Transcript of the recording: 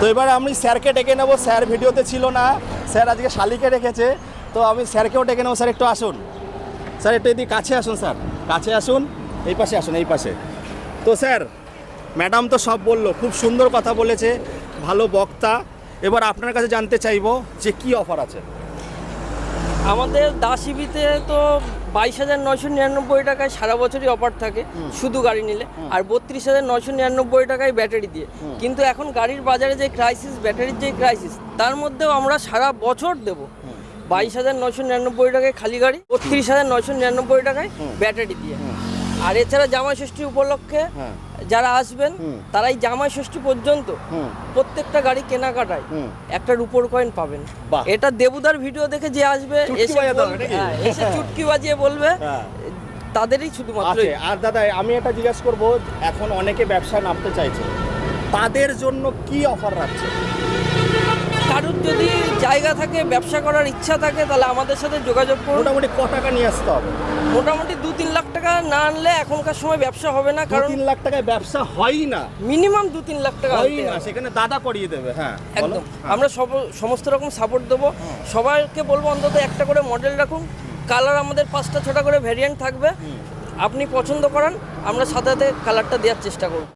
তো এবার আমি স্যারকে ডেকে নেবো, স্যার ভিডিওতে ছিল না, স্যার আজকে শালিকে রেখেছে, তো আমি স্যারকেও ডেকে নেবো। স্যার একটু আসুন, স্যার একটু এদিকে কাছে আসুন, স্যার কাছে আসুন, এই পাশে আসুন, এই পাশে। তো স্যার, ম্যাডাম তো সব বললো, খুব সুন্দর কথা বলেছে, ভালো বক্তা। এবার আপনার কাছে জানতে চাইবো যে কি অফার আছে আমাদের দাসিবিতে তো 22,999 টাকায় সারা বছরই অফার থাকে শুধু গাড়ি নিলে, আর 32,999 টাকায় ব্যাটারি দিয়ে। কিন্তু এখন গাড়ির বাজারে যে ক্রাইসিস, ব্যাটারির যে ক্রাইসিস, তার মধ্যেও আমরা সারা বছর দেবো 22,999 টাকায় খালি গাড়ি, 32,999 টাকায় ব্যাটারি দিয়ে। আর এছাড়া জামাই ষষ্ঠী উপলক্ষে যারা আসবেন তারাই জামাই ষষ্ঠী পর্যন্ত প্রত্যেকটা গাড়ি কেনাকাটায় একটা রুপোর কয়েন পাবেন। বাহ। এটা দেবুদার ভিডিও দেখে যে আসবে চুটকি বাজাতে হবে নাকি? এসে চুটকি বাজিয়ে বলবে, তাদেরই শুধুমাত্র। আছে। আর দাদা আমি এটা জিজ্ঞেস করবো, এখন অনেকে ব্যবসায় নামতে চাইছে, তাদের জন্য কি অফার রাখছে? কারোর যদি জায়গা থাকে, ব্যবসা করার ইচ্ছা থাকে, তাহলে আমাদের সাথে যোগাযোগ করুন। মোটামুটি ক টাকা নিয়ে আসতে হবে? মোটামুটি 2-3 লাখ টাকা না আনলে এখনকার সময় ব্যবসা হবে না, কারণ 3 লাখ টাকায় ব্যবসা হয়ই না, মিনিমাম 2-3 লাখ টাকা হয়ই আনতে না, হবে। সেখানে দাদা করিয়ে দেবে। হ্যাঁ একদম, আমরা সমস্ত রকম সাপোর্ট দেবো। সবাইকে বলবো অন্তত একটা করে মডেল রাখুন, কালার আমাদের 5টা 6টা করে ভ্যারিয়েন্ট থাকবে। আপনি পছন্দ করান, আমরা সাথে সাথে কালারটা দেওয়ার চেষ্টা করব।